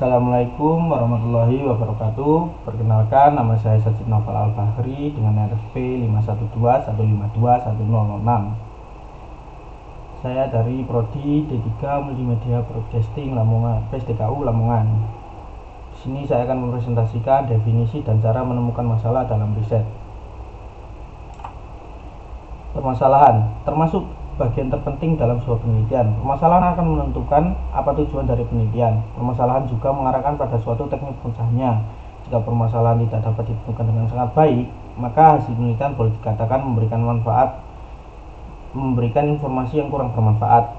Assalamualaikum warahmatullahi wabarakatuh. Perkenalkan, nama saya Sajid Novel Al-Bahri dengan RSP 512152106. Saya dari Prodi D3 Multimedia Broadcasting Lamongan, PSDKU Lamongan. Di sini saya akan mempresentasikan definisi dan cara menemukan masalah dalam riset. Permasalahan termasuk bagian terpenting dalam sebuah penelitian. Permasalahan akan menentukan apa tujuan dari penelitian. Permasalahan juga mengarahkan pada suatu teknik pemecahnya. Jika permasalahan tidak dapat ditentukan dengan sangat baik, maka hasil penelitian boleh dikatakan memberikan informasi yang kurang bermanfaat.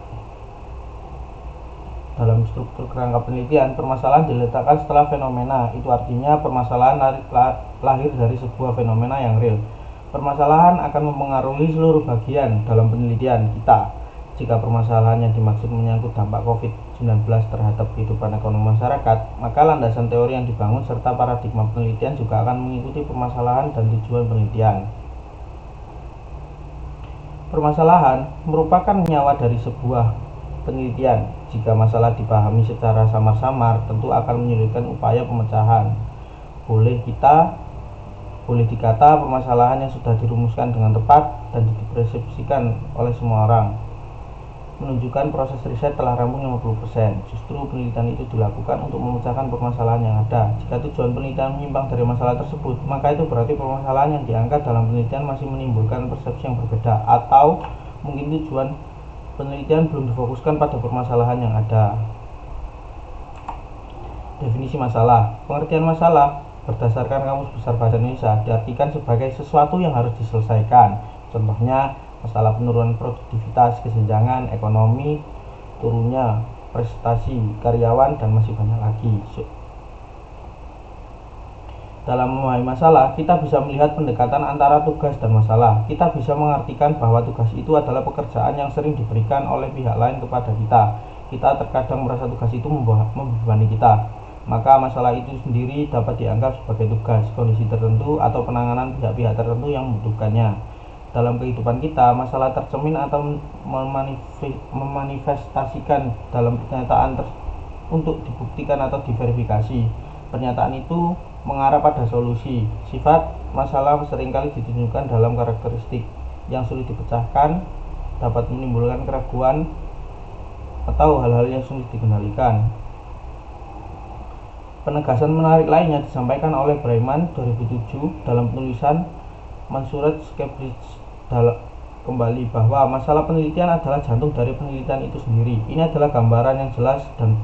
Dalam struktur kerangka penelitian, permasalahan diletakkan setelah fenomena. Itu artinya permasalahan lahir dari sebuah fenomena yang real. Permasalahan akan mempengaruhi seluruh bagian dalam penelitian kita. Jika permasalahan yang dimaksud menyangkut dampak COVID-19 terhadap kehidupan ekonomi masyarakat, maka landasan teori yang dibangun serta paradigma penelitian juga akan mengikuti permasalahan dan tujuan penelitian. Permasalahan merupakan nyawa dari sebuah penelitian. Jika masalah dipahami secara samar-samar, tentu akan menyulitkan upaya pemecahan. Boleh dikata permasalahan yang sudah dirumuskan dengan tepat dan dipersepsikan oleh semua orang menunjukkan proses riset telah rampung 50%. Justru penelitian itu dilakukan untuk memecahkan permasalahan yang ada. Jika tujuan penelitian menyimpang dari masalah tersebut, maka itu berarti permasalahan yang diangkat dalam penelitian masih menimbulkan persepsi yang berbeda, atau mungkin tujuan penelitian belum difokuskan pada permasalahan yang ada. Definisi masalah. Pengertian masalah berdasarkan Kamus Besar Bahasa Indonesia diartikan sebagai sesuatu yang harus diselesaikan. Contohnya, masalah penurunan produktivitas, kesenjangan ekonomi, turunnya prestasi karyawan, dan masih banyak lagi. Dalam memahami masalah, kita bisa melihat pendekatan antara tugas dan masalah. Kita bisa mengartikan bahwa tugas itu adalah pekerjaan yang sering diberikan oleh pihak lain kepada kita. Kita terkadang merasa tugas itu membebani kita. Maka masalah itu sendiri dapat dianggap sebagai tugas, kondisi tertentu, atau penanganan pihak-pihak tertentu yang membutuhkannya. Dalam kehidupan kita, masalah tercermin atau memanifestasikan dalam pernyataan untuk dibuktikan atau diverifikasi. Pernyataan itu mengarah pada solusi. Sifat masalah seringkali ditunjukkan dalam karakteristik yang sulit dipecahkan, dapat menimbulkan keraguan, atau hal-hal yang sulit dikendalikan. Penegasan menarik lainnya disampaikan oleh Brayman 2007 dalam penulisan Mansurat Cambridge kembali bahwa masalah penelitian adalah jantung dari penelitian itu sendiri. Ini adalah gambaran yang jelas dan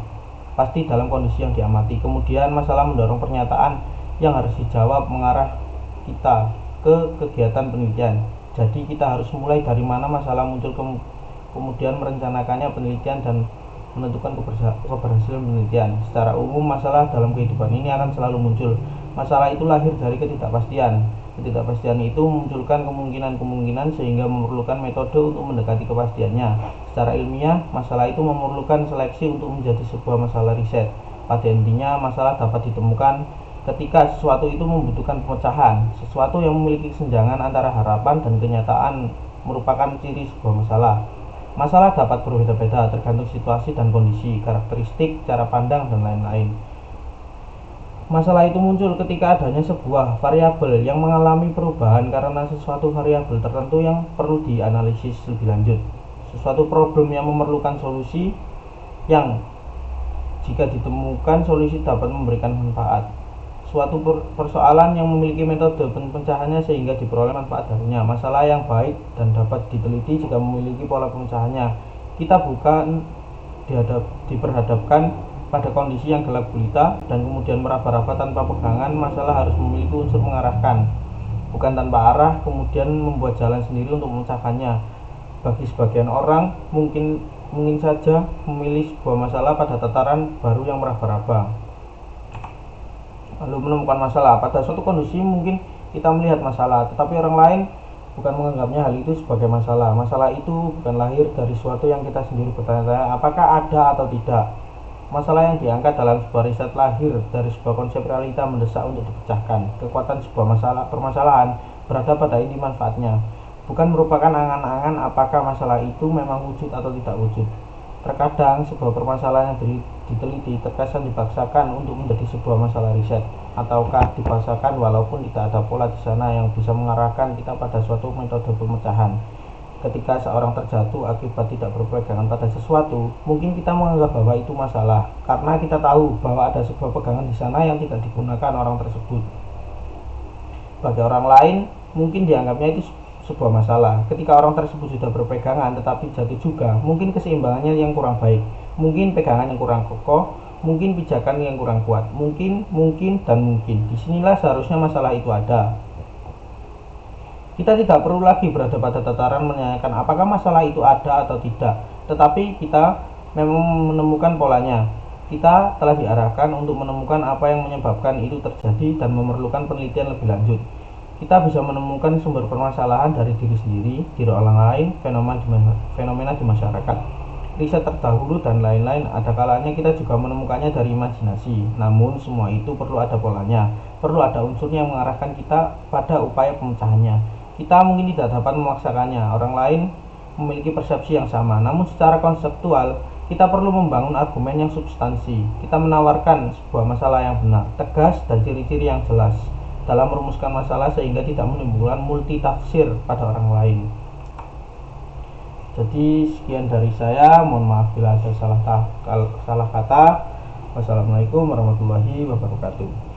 pasti dalam kondisi yang diamati. Kemudian masalah mendorong pernyataan yang harus dijawab mengarah kita ke kegiatan penelitian. Jadi kita harus mulai dari mana masalah muncul, kemudian merencanakannya penelitian dan menentukan keberhasilan penelitian. Secara umum, masalah dalam kehidupan ini akan selalu muncul. Masalah itu lahir dari ketidakpastian. Ketidakpastian itu memunculkan kemungkinan-kemungkinan sehingga memerlukan metode untuk mendekati kepastiannya. Secara ilmiah, masalah itu memerlukan seleksi untuk menjadi sebuah masalah riset. Pada intinya, masalah dapat ditemukan ketika sesuatu itu membutuhkan pemecahan. Sesuatu yang memiliki kesenjangan antara harapan dan kenyataan merupakan ciri sebuah masalah. Masalah dapat berbeda-beda tergantung situasi dan kondisi, karakteristik, cara pandang, dan lain-lain. Masalah itu muncul ketika adanya sebuah variabel yang mengalami perubahan karena sesuatu variabel tertentu yang perlu dianalisis lebih lanjut. Sesuatu problem yang memerlukan solusi yang jika ditemukan solusi dapat memberikan manfaat. Suatu persoalan yang memiliki metode pemecahannya sehingga diperoleh manfaat darinya. Masalah yang baik dan dapat diteliti jika memiliki pola pemecahannya. Kita bukan diperhadapkan pada kondisi yang gelap gulita dan kemudian meraba-raba tanpa pegangan. Masalah harus memiliki unsur mengarahkan, bukan tanpa arah kemudian membuat jalan sendiri untuk memecahkannya. Bagi sebagian orang mungkin saja memilih sebuah masalah pada tataran baru yang meraba-raba, lalu menemukan masalah. Pada suatu kondisi mungkin kita melihat masalah, tetapi orang lain bukan menganggapnya hal itu sebagai masalah. Masalah itu bukan lahir dari sesuatu yang kita sendiri bertanya-tanya apakah ada atau tidak. Masalah yang diangkat dalam sebuah riset lahir dari sebuah konsep realita mendesak untuk dipecahkan. Kekuatan sebuah permasalahan berada pada inti manfaatnya, bukan merupakan angan-angan apakah masalah itu memang wujud atau tidak wujud. Terkadang sebuah permasalahan yang diteliti terkesan dipaksakan untuk menjadi sebuah masalah riset, ataukah dipaksakan walaupun tidak ada pola di sana yang bisa mengarahkan kita pada suatu metode pemecahan. Ketika seorang terjatuh akibat tidak berpegangan pada sesuatu, mungkin kita menganggap bahwa itu masalah karena kita tahu bahwa ada sebuah pegangan di sana yang tidak digunakan orang tersebut. Bagi orang lain, mungkin dianggapnya itu sebuah masalah. Ketika orang tersebut sudah berpegangan tetapi jatuh juga, mungkin keseimbangannya yang kurang baik, mungkin pegangan yang kurang kokoh, mungkin pijakan yang kurang kuat, mungkin, dan mungkin. Disinilah seharusnya masalah itu ada. Kita tidak perlu lagi berada pada tataran menanyakan apakah masalah itu ada atau tidak, tetapi kita memang menemukan polanya. Kita telah diarahkan untuk menemukan apa yang menyebabkan itu terjadi dan memerlukan penelitian lebih lanjut. Kita bisa menemukan sumber permasalahan dari diri sendiri, diri orang lain, fenomena di masyarakat, riset terdahulu, dan lain-lain. Ada kalanya kita juga menemukannya dari imajinasi. Namun semua itu perlu ada polanya, perlu ada unsur yang mengarahkan kita pada upaya pemecahannya. Kita mungkin tidak dapat memaksakannya, orang lain memiliki persepsi yang sama, namun secara konseptual kita perlu membangun argumen yang substansi. Kita menawarkan sebuah masalah yang benar, tegas, dan ciri-ciri yang jelas dalam merumuskan masalah sehingga tidak menimbulkan multi tafsir pada orang lain. Jadi sekian dari saya, mohon maaf bila ada salah kata. Wassalamualaikum warahmatullahi wabarakatuh.